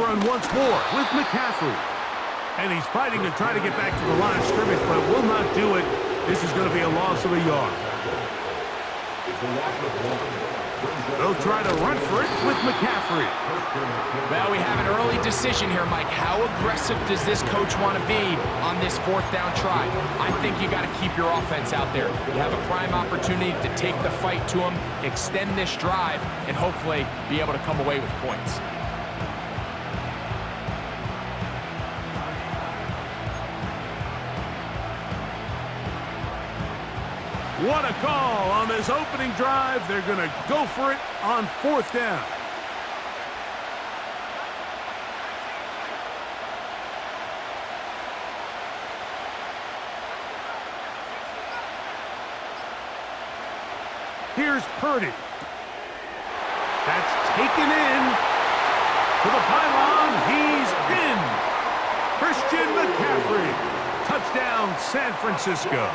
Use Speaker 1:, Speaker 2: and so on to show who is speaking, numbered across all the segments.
Speaker 1: run once more with McCaffrey. And he's fighting to try to get back to the line of scrimmage, but will not do it. This is going to be a loss of a yard. They'll try to run for it with McCaffrey.
Speaker 2: Well, we have an early decision here, Mike. How aggressive does this coach want to be on this fourth down try? I think you got to keep your offense out there. You have a prime opportunity to take the fight to them, extend this drive, and hopefully be able to come away with points.
Speaker 1: What a call on this opening drive. They're going to go for it on fourth down. Here's Purdy. That's taken in to the pylon. He's in. Christian McCaffrey. Touchdown, San Francisco.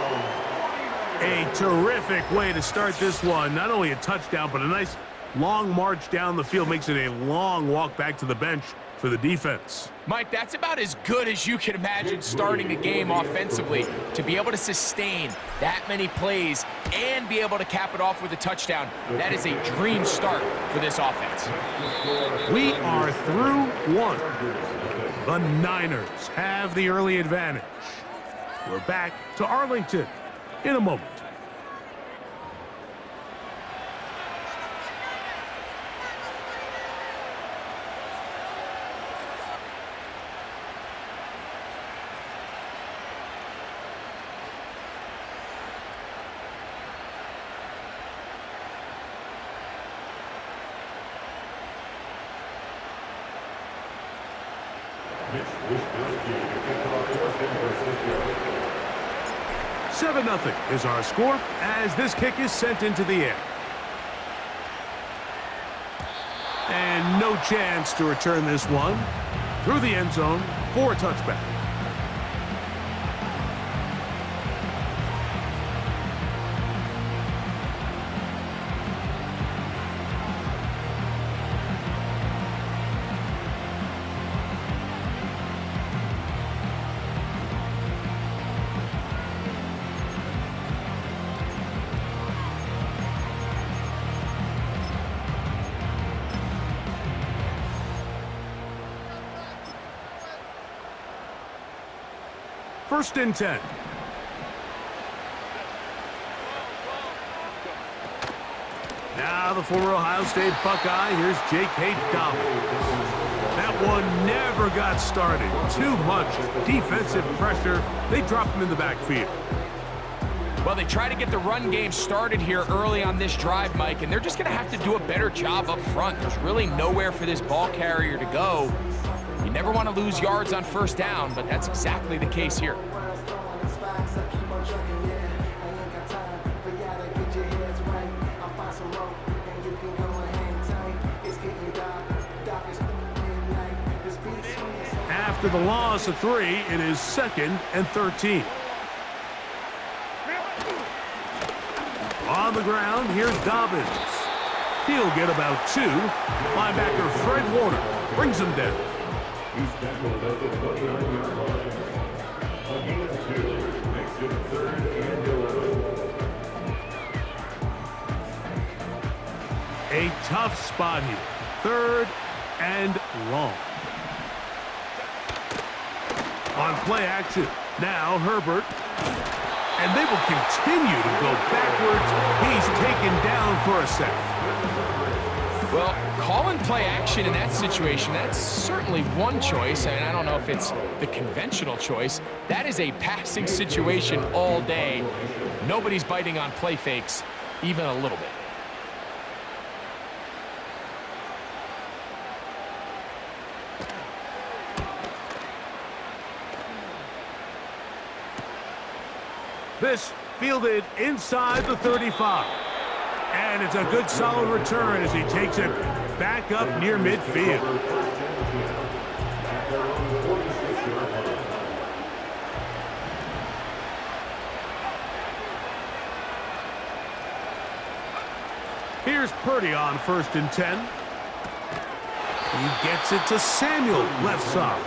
Speaker 1: A terrific way to start this one. Not only a touchdown, but a nice long march down the field. Makes it a long walk back to the bench for the defense.
Speaker 2: Mike, that's about as good as you can imagine starting a game offensively. To be able to sustain that many plays and be able to cap it off with a touchdown, that is a dream start for this offense.
Speaker 1: We are through one. The Niners have the early advantage. We're back to Arlington in a moment. Seven 0 is our score as this kick is sent into the air. And no chance to return this one through the end zone for a touchback. First and 10. Now the former Ohio State Buckeye. Here's J.K. Dobbins. That one never got started. Too much defensive pressure. They dropped him in the backfield.
Speaker 2: Well, they try to get the run game started here early on this drive, Mike, and they're just going to have to do a better job up front. There's really nowhere for this ball carrier to go. You never want to lose yards on first down, but that's exactly the case here. After the loss of 3, it is 2nd and 13. On the ground, here's Dobbins. He'll get about 2. Linebacker Fred Warner brings him down. A tough spot here. 3rd and long. On play action, now Herbert. And they will continue to go backwards. He's taken down for a sack. Well, calling play action in that situation, that's certainly one choice, and I don't know if it's the conventional choice. That is a passing situation all day. Nobody's biting on play fakes, even a little bit.
Speaker 1: This fielded inside the 35. And it's a good solid return as he takes it back up near midfield. Here's Purdy on 1st and 10. He gets it to Samuel, left side.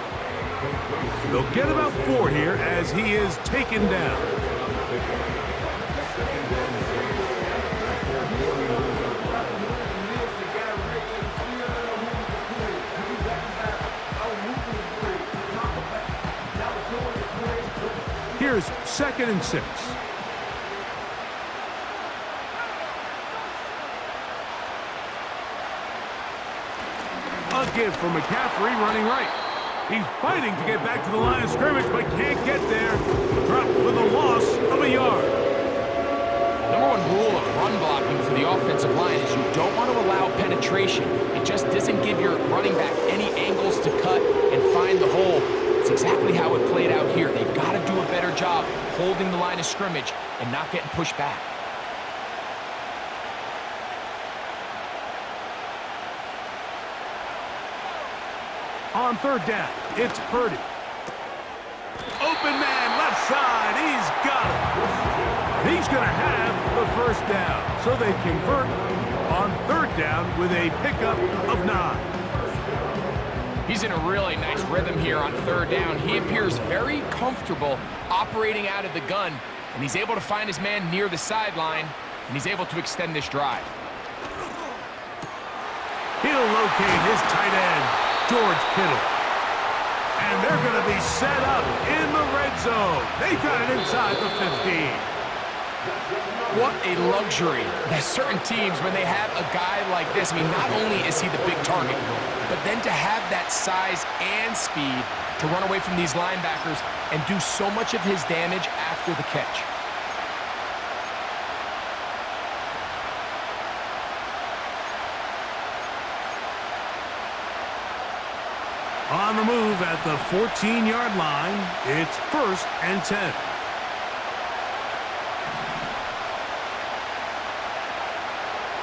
Speaker 1: They'll get about 4 here as he is taken down. Here's 2nd and 6. A give for McCaffrey running right. He's fighting to get back to the line of scrimmage, but can't get there. Dropped for the loss of a yard.
Speaker 3: Number 1 rule of run blocking for the offensive line is you don't want to allow penetration. It just doesn't give your running back any angles to cut and find the hole. It's exactly how it played out here. They've got to do a better job holding the line of scrimmage and not getting pushed back.
Speaker 1: On 3rd down, it's Purdy. Open man, left side, he's got it. He's going to have the 1st down, so they convert on 3rd down with a pickup of 9.
Speaker 3: He's in a really nice rhythm here on 3rd down. He appears very comfortable operating out of the gun, and he's able to find his man near the sideline, and he's able to extend this drive.
Speaker 1: He'll locate his tight end, George Kittle. And they're going to be set up in the red zone. They got it inside the 15.
Speaker 3: What a luxury. There's certain teams, when they have a guy like this, I mean, not only is he the big target, but then to have that size and speed to run away from these linebackers and do so much of his damage after the catch.
Speaker 1: On the move at the 14-yard line, it's 1st and 10.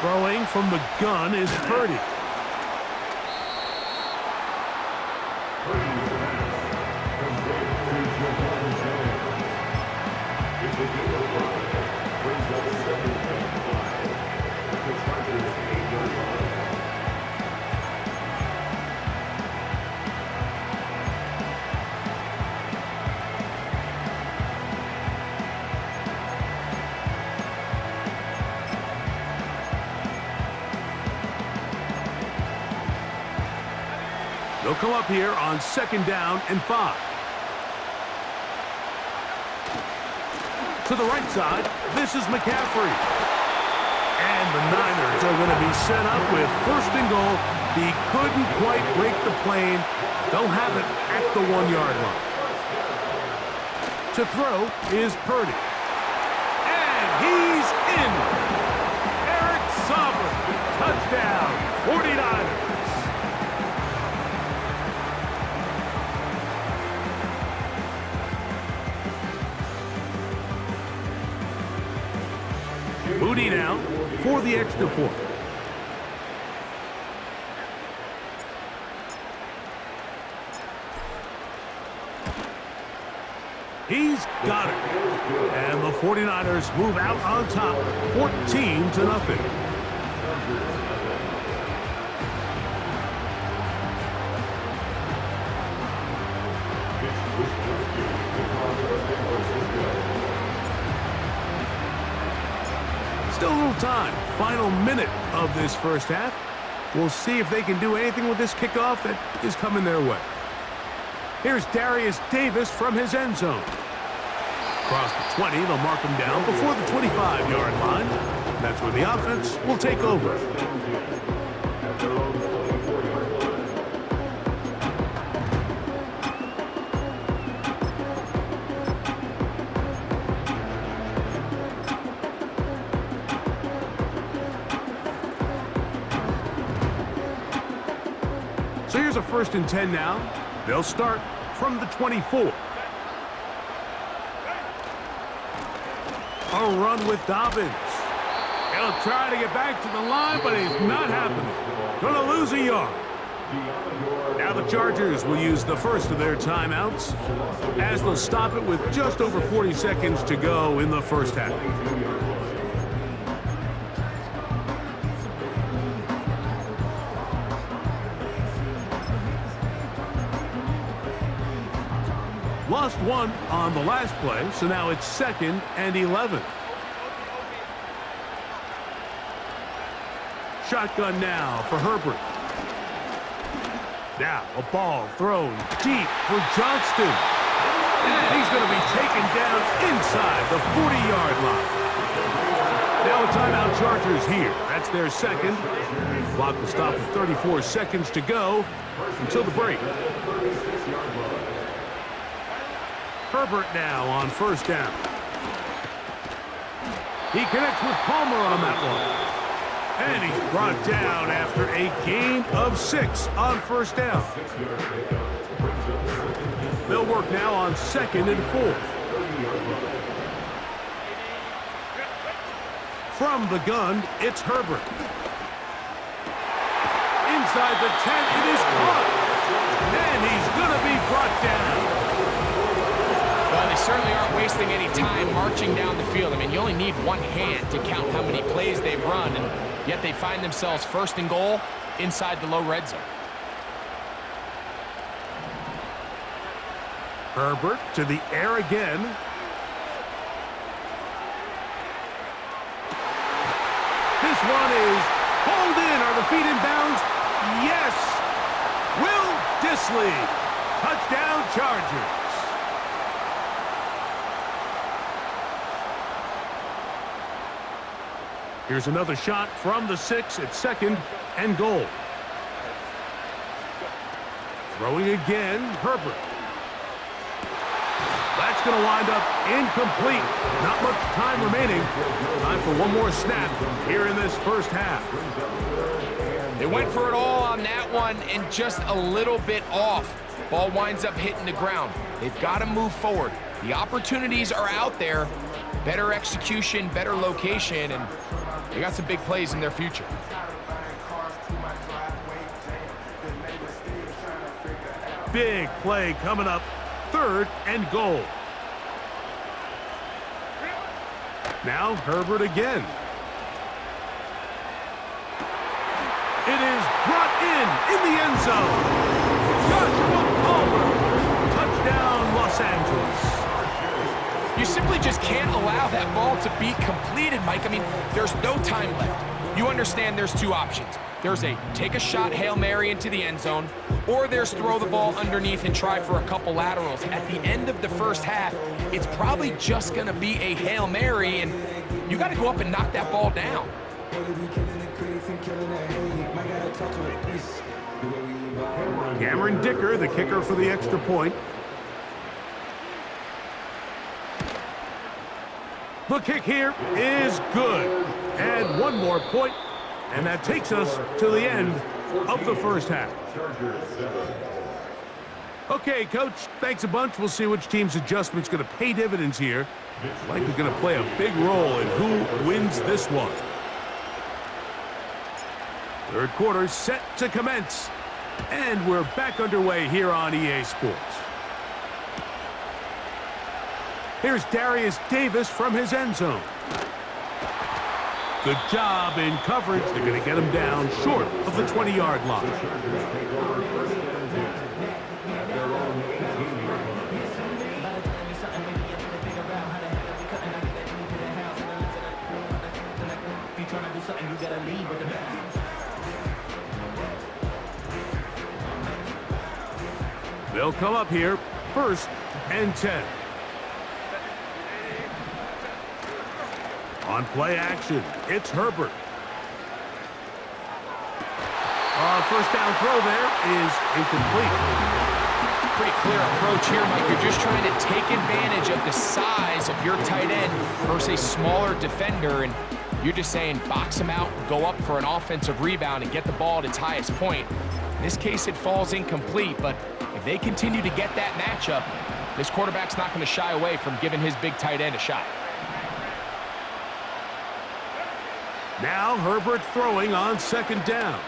Speaker 1: Throwing from the gun is Purdy. They'll come up here on 2nd down and 5. To the right side, this is McCaffrey. And the Niners are going to be set up with 1st and goal. He couldn't quite break the plane. They'll have it at the 1-yard line. To throw is Purdy. And he's in. Eric Sauber. Touchdown, 49ers. Moody now for the extra point. He's got it. And the 49ers move out on top, 14-0. Still a little time. Final minute of this first half. We'll see if they can do anything with this kickoff that is coming their way. Here's Darius Davis from his end zone. Across the 20, they'll mark him down before the 25-yard line. That's where the offense will take over. So here's a 1st and 10 now. They'll start from the 24. A run with Dobbins. He'll try to get back to the line, but it's not happening. Gonna lose a yard. Now the Chargers will use the first of their timeouts as they'll stop it with just over 40 seconds to go in the first half.
Speaker 2: Lost one on the last play, so now it's 2nd and 11. Shotgun now for Herbert. Now a ball thrown deep for Johnston. And he's going to be taken down inside the 40-yard line. Now a timeout, Chargers here. That's their second. Clock will stop at 34 seconds to go until the break. Herbert now on 1st down. He connects with Palmer on that one. And he's brought down after a gain of 6 on 1st down. They'll work now on 2nd and 4. From the gun, it's Herbert. Inside the 10, it is caught. And he's going to be brought down.
Speaker 3: Well, they certainly aren't wasting any time marching down the field. I mean, you only need one hand to count how many plays they've run, and yet they find themselves 1st and goal inside the low red zone.
Speaker 2: Herbert to the air again. This one is hauled in. Are the feet in bounds? Yes! Will Dissly. Touchdown, Chargers. Here's another shot from the 6 at 2nd and goal. Throwing again, Herbert. That's going to wind up incomplete. Not much time remaining. Time for one more snap here in this 1st half.
Speaker 3: They went for it all on that one and just a little bit off. Ball winds up hitting the ground. They've got to move forward. The opportunities are out there. Better execution, better location, and they got some big plays in their future.
Speaker 2: Big play coming up. 3rd and goal. Now Herbert again. It is brought in the end zone. Joshua Palmer. Touchdown, Los Angeles.
Speaker 3: You simply just can't allow that ball to be completed, Mike. I mean, there's no time left. You understand there's 2 options. There's a take a shot Hail Mary into the end zone, or there's throw the ball underneath and try for a couple laterals. At the end of the 1st half, it's probably just going to be a Hail Mary, and you got to go up and knock that ball down.
Speaker 2: Cameron Dicker, the kicker for the extra point. The kick here is good. And one more point, and that takes us to the end of the 1st half. Okay, Coach, thanks a bunch. We'll see which team's adjustment's going to pay dividends here. Likely going to play a big role in who wins this one. 3rd quarter set to commence. And we're back underway here on EA Sports. Here's Darius Davis from his end zone. Good job in coverage. They're going to get him down short of the 20-yard line. They'll come up here, 1st and 10. On play action, it's Herbert. 1st down throw there is incomplete.
Speaker 3: Pretty clear approach here, Mike. You're just trying to take advantage of the size of your tight end versus a smaller defender, and you're just saying box him out, go up for an offensive rebound, and get the ball at its highest point. In this case, it falls incomplete, but if they continue to get that matchup, this quarterback's not going to shy away from giving his big tight end a shot.
Speaker 2: Now Herbert throwing on 2nd down.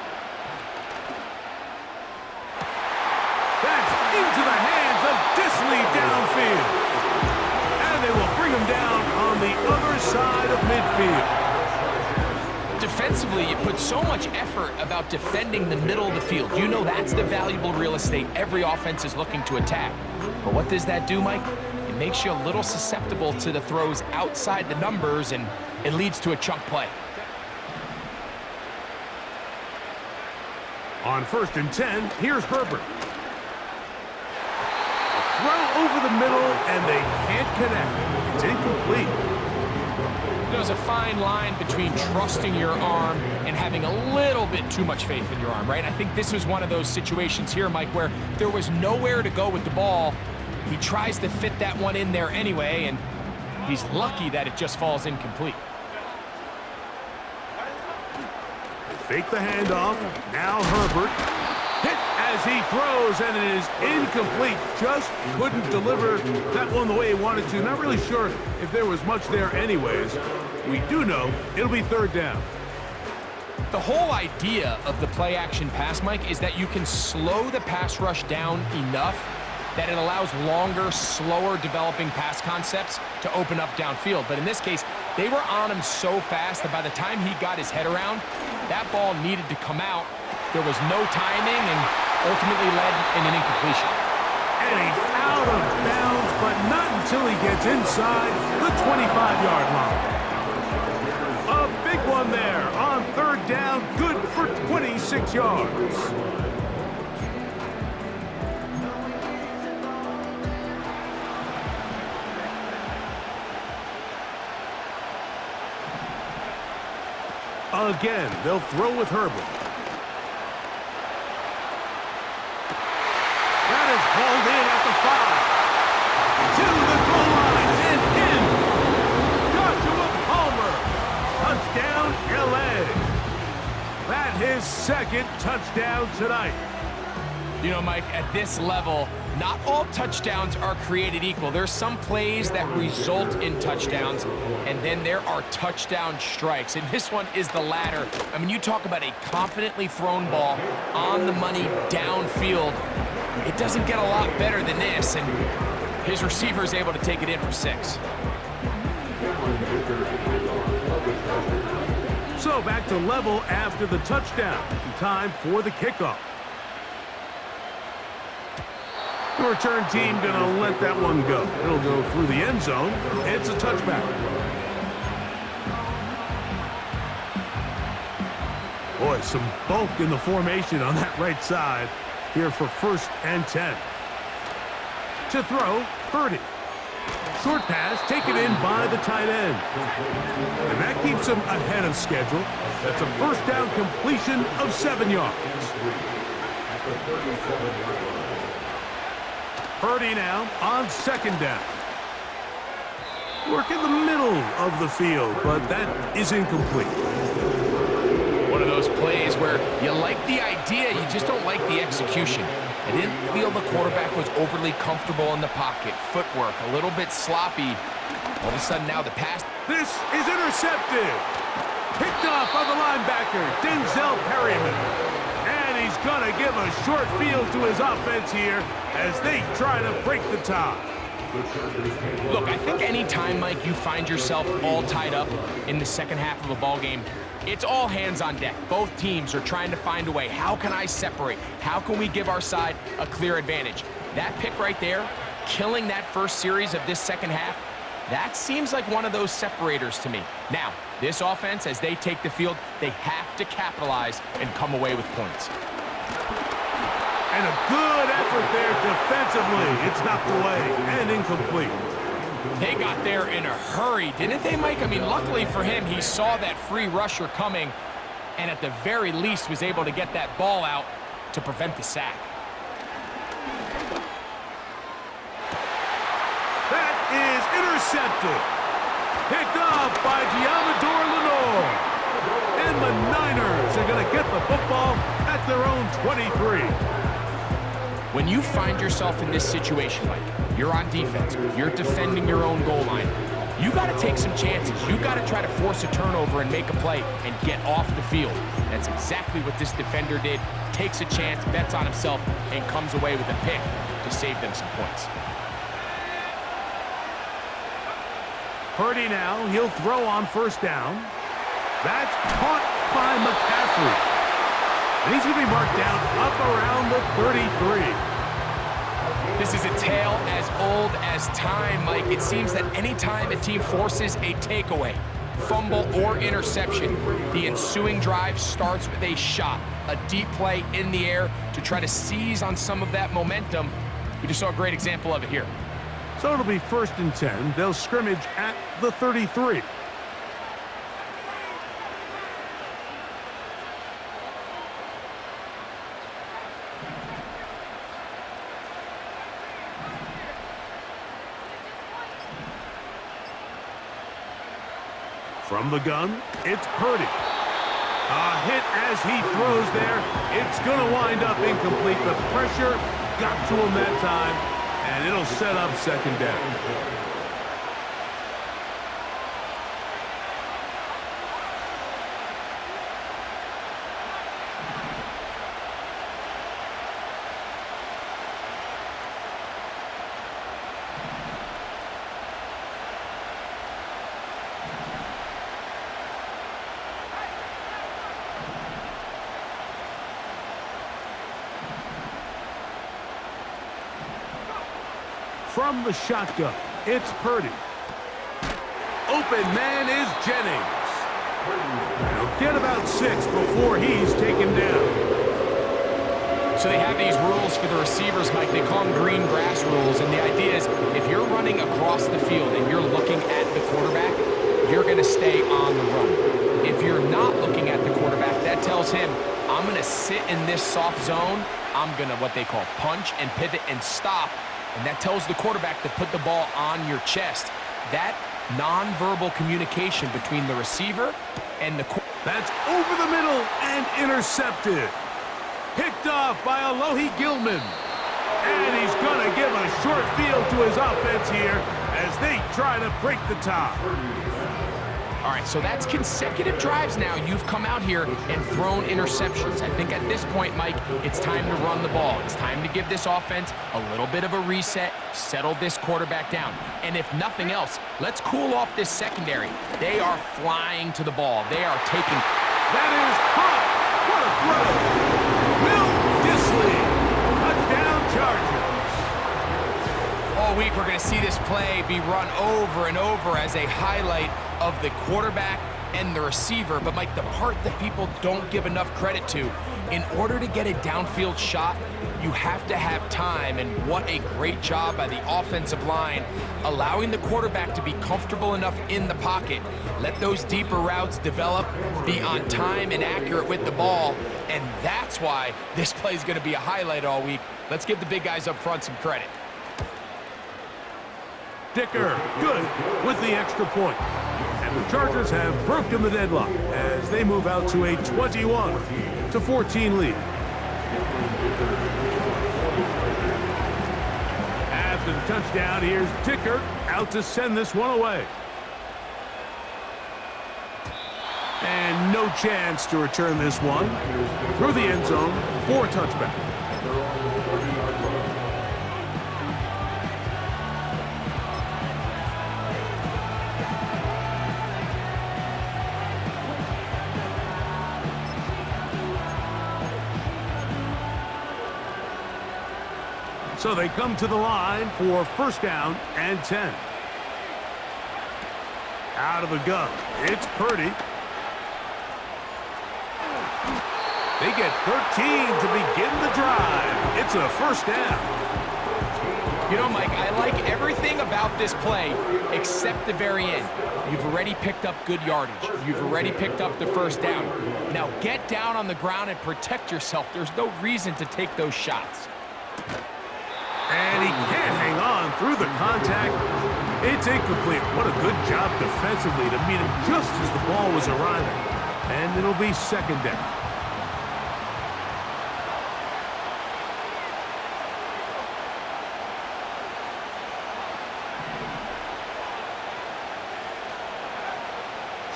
Speaker 2: That's into the hands of Dissly downfield. And they will bring him down on the other side of midfield.
Speaker 3: defensively, you put so much effort about defending the middle of the field. You know that's the valuable real estate every offense is looking to attack. But what does that do, Mike? It makes you a little susceptible to the throws outside the numbers, and it leads to a chunk play.
Speaker 1: On 1st and 10, here's Herbert. Throw over the middle, and they can't connect. It's incomplete.
Speaker 3: There's a fine line between trusting your arm and having a little bit too much faith in your arm, right? I think this was one of those situations here, Mike, where there was nowhere to go with the ball. He tries to fit that one in there anyway, and he's lucky that it just falls incomplete.
Speaker 1: Fake the handoff. Now Herbert. Hit as he throws, and it is incomplete. Just couldn't deliver that one the way he wanted to. Not really sure if there was much there anyways. We do know it'll be 3rd down.
Speaker 3: The whole idea of the play-action pass, Mike, is that you can slow the pass rush down enough that it allows longer, slower developing pass concepts to open up downfield. But in this case, they were on him so fast that by the time he got his head around, that ball needed to come out. There was no timing and ultimately led in an incompletion.
Speaker 1: And he's out of bounds, but not until he gets inside the 25-yard line. A big one there on 3rd down, good for 26 yards. Again, they'll throw with Herbert. That is hauled in at the 5. To the goal line and in. Joshua Palmer. Touchdown, LA. That his 2nd touchdown tonight.
Speaker 3: You know, Mike, at this level, not all touchdowns are created equal. There's some plays that result in touchdowns, and then there are touchdown strikes, and this one is the latter. I mean, you talk about a confidently thrown ball on the money downfield. It doesn't get a lot better than this, and his receiver is able to take it in for 6.
Speaker 1: So back to level after the touchdown. Time for the kickoff. The return team gonna let that one go. It'll go through the end zone. It's a touchback. Boy, some bulk in the formation on that right side here for 1st and 10. To throw, Purdy. Short pass taken in by the tight end. And that keeps him ahead of schedule. That's a 1st down completion of 7 yards. Purdy now on 2nd down. Work in the middle of the field, but that is incomplete.
Speaker 3: One of those plays where you like the idea, you just don't like the execution. I didn't feel the quarterback was overly comfortable in the pocket. Footwork, a little bit sloppy. All of a sudden now the pass.
Speaker 1: This is intercepted. Picked off by the linebacker, Denzel Perryman. And he's going to give a short field to his offense here as they try to break the tie.
Speaker 3: Look, I think any time, Mike, you find yourself all tied up in the second half of a ball game, it's all hands on deck. Both teams are trying to find a way. How can I separate? How can we give our side a clear advantage? That pick right there, killing that first series of this second half, that seems like one of those separators to me. Now, this offense, as they take the field, they have to capitalize and come away with points.
Speaker 1: And a good effort there defensively. It's knocked away and incomplete.
Speaker 3: They got there in a hurry, didn't they, Mike? I mean, luckily for him, he saw that free rusher coming and at the very least was able to get that ball out to prevent the sack.
Speaker 1: That is intercepted. Picked off by Giamador Lenore. And the Niners are going to get the football at their own 23.
Speaker 3: When you find yourself in this situation, Mike, you're on defense, you're defending your own goal line, you got to take some chances. You got to try to force a turnover and make a play and get off the field. That's exactly what this defender did. Takes a chance, bets on himself, and comes away with a pick to save them some points.
Speaker 1: Purdy now, he'll throw on first down. That's caught McCaffrey. And he's going to be marked down up around the 33.
Speaker 3: This is a tale as old as time, Mike. It seems that anytime a team forces a takeaway, fumble, or interception, the ensuing drive starts with a shot, a deep play in the air to try to seize on some of that momentum. We just saw a great example of it here.
Speaker 1: So it'll be 1st and 10. They'll scrimmage at the 33. From the gun, it's Purdy. A hit as he throws there. It's going to wind up incomplete. The pressure got to him that time, and it'll set up 2nd down. From the shotgun, it's Purdy. Open man is Jennings. He'll get about 6 before he's taken down.
Speaker 3: So they have these rules for the receivers, Mike. They call them green grass rules. And the idea is if you're running across the field and you're looking at the quarterback, you're going to stay on the run. If you're not looking at the quarterback, that tells him, I'm going to sit in this soft zone. I'm going to what they call punch and pivot and stop. And that tells the quarterback to put the ball on your chest. That nonverbal communication between the receiver and the quarterback.
Speaker 1: That's over the middle and intercepted. Picked off by Alohi Gilman. And he's going to give a short field to his offense here as they try to break the top.
Speaker 3: All right, so that's consecutive drives now. You've come out here and thrown interceptions. I think at this point, Mike, it's time to run the ball. It's time to give this offense a little bit of a reset, settle this quarterback down. And if nothing else, let's cool off this secondary. They are flying to the ball. They are taking...
Speaker 1: That is hot. What a throw. Will Disley. Touchdown Chargers.
Speaker 3: All week, we're going to see this play be run over and over as a highlight of the quarterback and the receiver. But, Mike, the part that people don't give enough credit to, in order to get a downfield shot, you have to have time. And what a great job by the offensive line, allowing the quarterback to be comfortable enough in the pocket. Let those deeper routes develop, be on time and accurate with the ball. And that's why this play is going to be a highlight all week. Let's give the big guys up front some credit.
Speaker 1: Dicker, good with the extra point. And the Chargers have broken the deadlock as they move out to a 21-14 lead. After the touchdown, here's Dicker out to send this one away. And no chance to return this one through the end zone for a touchback. So they come to the line for 1st down and 10. Out of the gun, it's Purdy. They get 13 to begin the drive. It's a 1st down.
Speaker 3: You know, Mike, I like everything about this play except the very end. You've already picked up good yardage. You've already picked up the 1st down. Now get down on the ground and protect yourself. There's no reason to take those shots.
Speaker 1: And he can't hang on through the contact. It's incomplete. What a good job defensively to meet him just as the ball was arriving. And it'll be 2nd down.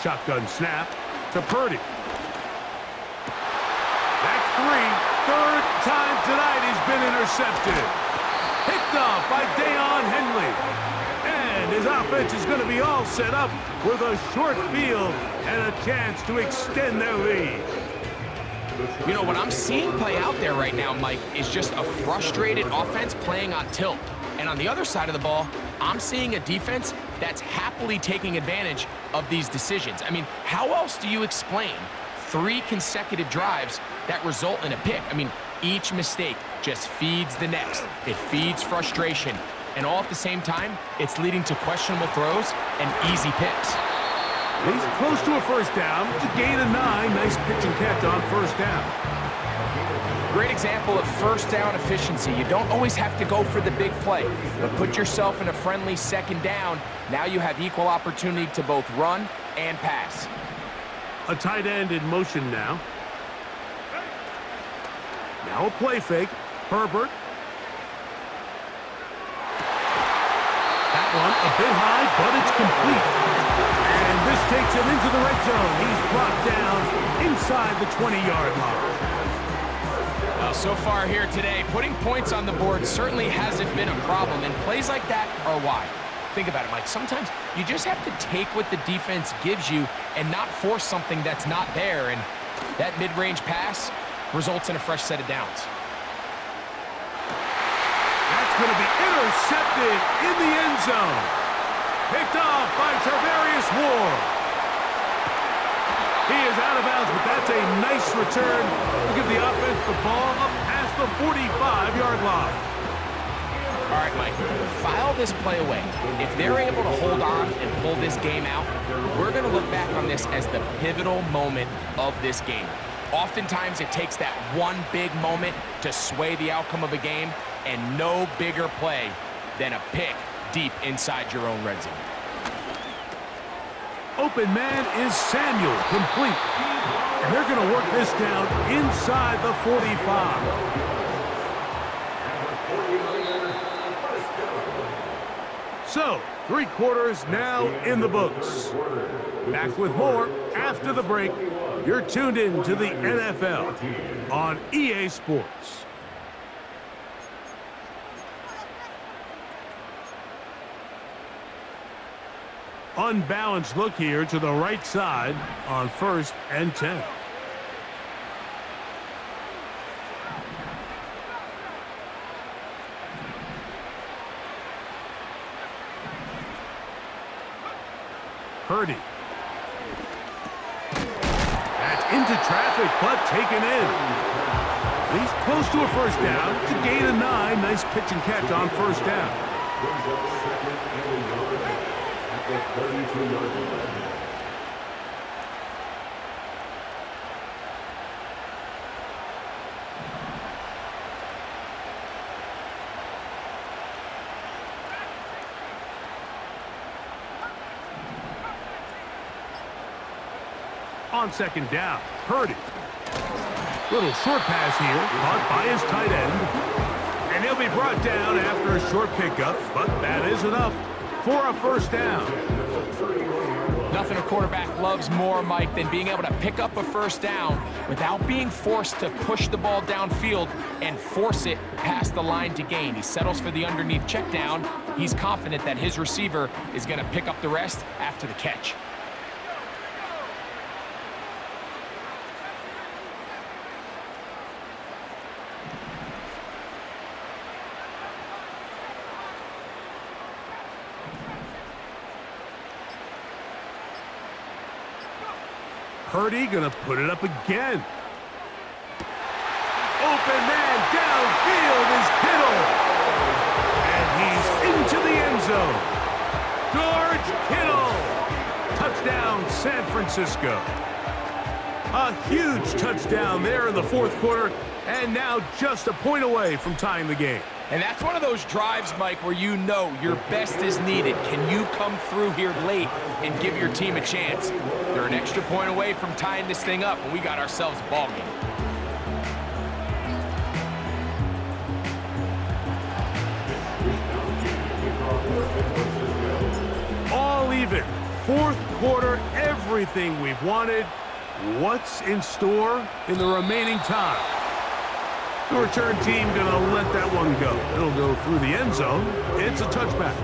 Speaker 1: Shotgun snap to Purdy. That's 3. 3rd time tonight he's been intercepted. Picked off by Deion Henley. And his offense is going to be all set up with a short field and a chance to extend their lead.
Speaker 3: You know, what I'm seeing play out there right now, Mike, is just a frustrated offense playing on tilt. And on the other side of the ball, I'm seeing a defense that's happily taking advantage of these decisions. I mean, how else do you explain 3 consecutive drives that result in a pick? I mean, each mistake just feeds the next. It feeds frustration. And all at the same time, it's leading to questionable throws and easy picks.
Speaker 1: He's close to a first down to gain a 9. Nice pitch and catch on first down.
Speaker 3: Great example of first down efficiency. You don't always have to go for the big play, but put yourself in a friendly second down. Now you have equal opportunity to both run and pass.
Speaker 1: A tight end in motion now. Now a play fake. Herbert. That one a bit high, but it's complete. And this takes him into the red zone. He's brought down inside the 20-yard line.
Speaker 3: Well, so far here today, putting points on the board certainly hasn't been a problem, and plays like that are why. Think about it, Mike. Sometimes you just have to take what the defense gives you and not force something that's not there, and that mid-range pass results in a fresh set of downs.
Speaker 1: That's going to be intercepted in the end zone. Picked off by Tarvarius Ward. He is out of bounds, but that's a nice return to give the offense the ball up past the 45-yard line.
Speaker 3: All right, Mike, file this play away. If they're able to hold on and pull this game out, we're going to look back on this as the pivotal moment of this game. Oftentimes, it takes that one big moment to sway the outcome of a game, and no bigger play than a pick deep inside your own red zone.
Speaker 1: Open man is Samuel, complete. And they're going to work this down inside the 45. So, 3 quarters now in the books. Back with more after the break. You're tuned in to the NFL on EA Sports. Unbalanced look here to the right side on 1st and 10. Purdy. That's into traffic, but taken in. He's close to a first down to gain a 9. Nice pitch and catch on first down. On second down, Purdy. Little short pass here, caught by his tight end. And he'll be brought down after a short pickup, but that is enough for a first down.
Speaker 3: Nothing a quarterback loves more, Mike, than being able to pick up a first down without being forced to push the ball downfield and force it past the line to gain. He settles for the underneath check down. He's confident that his receiver is going to pick up the rest after the catch.
Speaker 1: Purdy gonna put it up again. Open man downfield is Kittle. And he's into the end zone. George Kittle. Touchdown, San Francisco. A huge touchdown there in the 4th quarter, and now just a point away from tying the game.
Speaker 3: And that's one of those drives, Mike, where you know your best is needed. Can you come through here late and give your team a chance? They're an extra point away from tying this thing up, and we got ourselves a ball game.
Speaker 1: All even. 4th quarter, everything we've wanted. What's in store in the remaining time? The return team gonna let that one go. It'll go through the end zone. It's a touchback.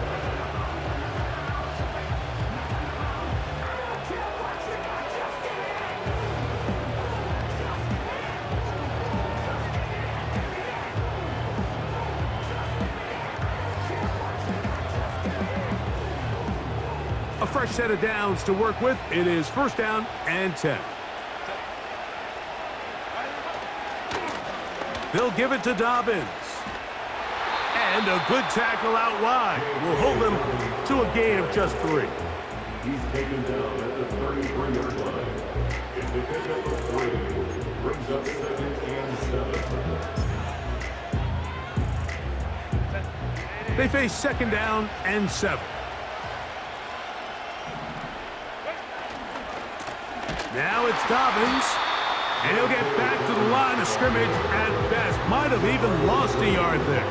Speaker 1: fresh set of downs to work with. It is first down and 10. They'll give it to Dobbins. And a good tackle out wide will hold them to a gain of just 3.
Speaker 4: He's taken down at the 33-yard line. In the pickup of 3, brings up 2nd and 7.
Speaker 1: They face second down and 7. Now it's Dobbins. And he'll get back to the line of scrimmage at best. Might have even lost a yard there.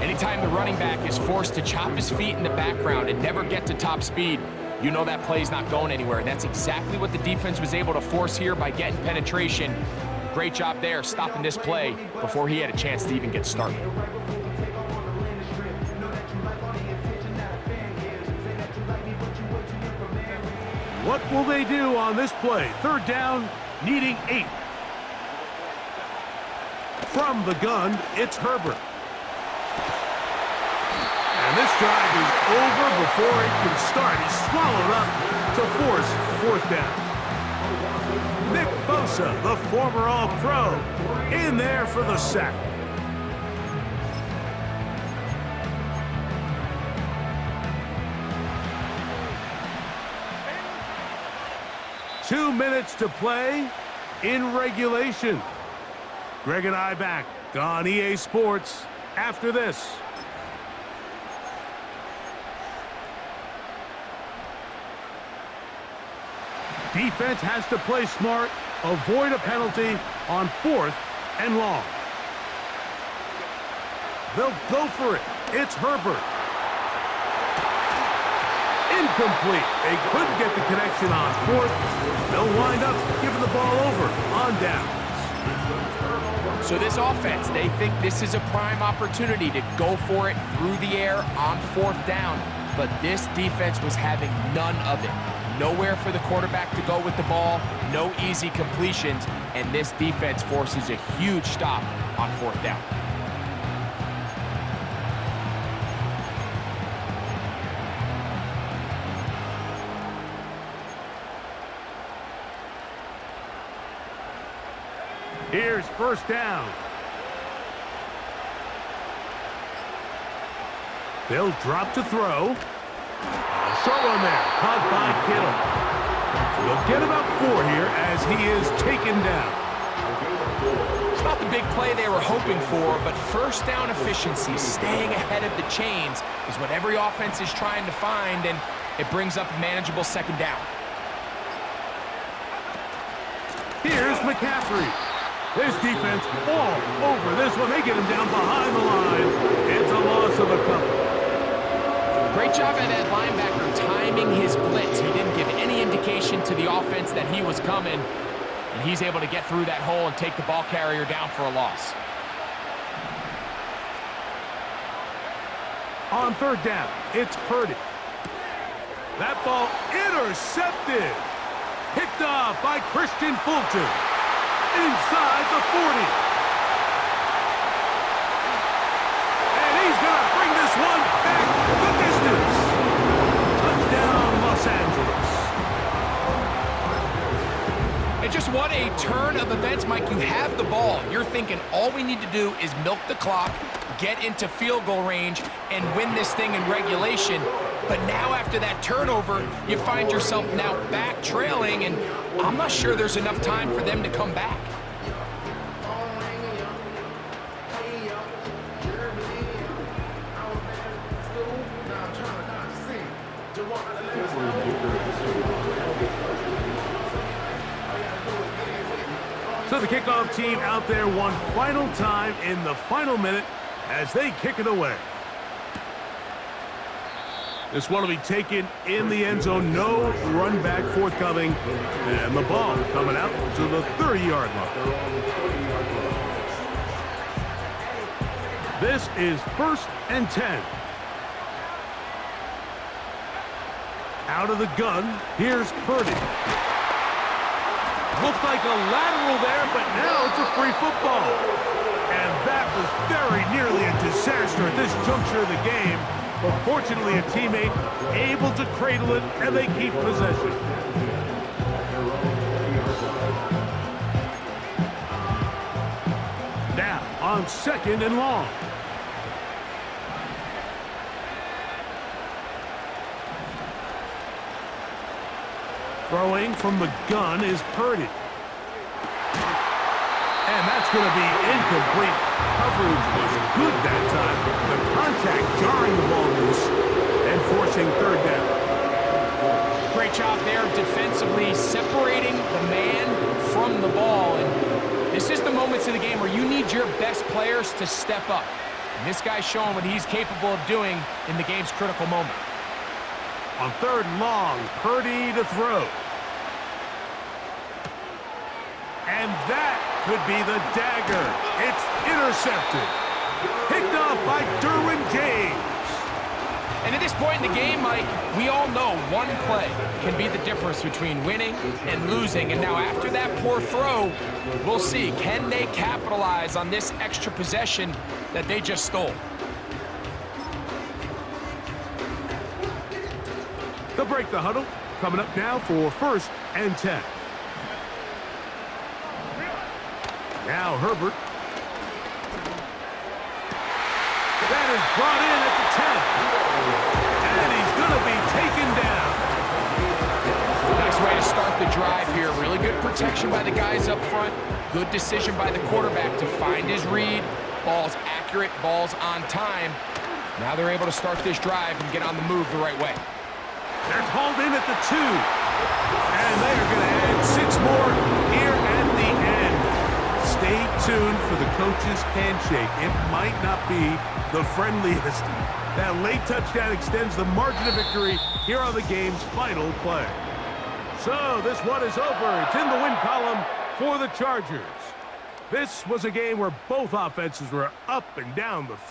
Speaker 3: Anytime the running back is forced to chop his feet in the background and never get to top speed, you know that play's not going anywhere. And that's exactly what the defense was able to force here by getting penetration. Great job there, stopping this play before he had a chance to even get started.
Speaker 1: What will they do on this play? Third down, needing 8. From the gun, it's Herbert. And this drive is over before it can start. He's swallowed up to force fourth down. Nick Bosa, the former All-Pro, in there for the sack. Two minutes to play in regulation. Greg and I back on EA Sports after this. Defense has to play smart, avoid a penalty on 4th and long. They'll go for it. It's Herbert. Incomplete. They couldn't get the connection on 4th. They'll wind up giving the ball over on downs.
Speaker 3: So this offense, they think this is a prime opportunity to go for it through the air on 4th down. But this defense was having none of it. Nowhere for the quarterback to go with the ball, no easy completions, and this defense forces a huge stop on 4th down.
Speaker 1: Here's first down. They'll drop to throw. Short one there, caught by Kittle. They'll get about 4 here as he is taken down.
Speaker 3: It's not the big play they were hoping for, but first down efficiency, staying ahead of the chains, is what every offense is trying to find, and it brings up a manageable second down.
Speaker 1: Here's McCaffrey. This defense all over this one. They get him down behind the line. It's a loss of a couple.
Speaker 3: Great job by that linebacker timing his blitz. He didn't give any indication to the offense that he was coming, and he's able to get through that hole and take the ball carrier down for a loss.
Speaker 1: On 3rd down, it's Purdy. That ball intercepted. Picked off by Christian Fulton. Inside the 40. And he's going to bring this one back the distance. Touchdown, Los Angeles.
Speaker 3: And just what a turn of events, Mike. You have the ball. You're thinking all we need to do is milk the clock, get into field goal range, and win this thing in regulation. But now after that turnover, you find yourself now back trailing, and I'm not sure there's enough time for them to come back.
Speaker 1: So the kickoff team out there one final time in the final minute as they kick it away. This one will be taken in the end zone. No run back forthcoming. And the ball coming out to the 30-yard line. This is 1st and 10. Out of the gun, here's Purdy. Looked like a lateral there, but now it's a free football. And that was very nearly a disaster at this juncture of the game. But fortunately, a teammate able to cradle it, and they keep possession. Now, on 2nd and long. Throwing from the gun is Purdy. And that's going to be incomplete. Coverage was good that time. The contact jarring the ball loose and forcing 3rd down.
Speaker 3: Great job there defensively, separating the man from the ball. And this is the moments of the game where you need your best players to step up. And this guy's showing what he's capable of doing in the game's critical moment.
Speaker 1: On 3rd and long, Purdy to throw. And that could be the dagger. It's intercepted. Picked off by Derwin James.
Speaker 3: And at this point in the game, Mike, we all know one play can be the difference between winning and losing. And now after that poor throw, we'll see, can they capitalize on this extra possession that they just stole?
Speaker 1: They'll break the huddle. Coming up now for 1st and 10. Now Herbert. That is brought in at the 10. And he's going to be taken down.
Speaker 3: Nice way to start the drive here. Really good protection by the guys up front. Good decision by the quarterback to find his read. Ball's accurate, ball's on time. Now they're able to start this drive and get on the move the right way.
Speaker 1: That's hauled in at the 2. And they are going to add 6 more here at the end. Stay tuned for the coach's handshake. It might not be the friendliest. That late touchdown extends the margin of victory here on the game's final play. So this one is over. It's in the win column for the Chargers. This was a game where both offenses were up and down the field.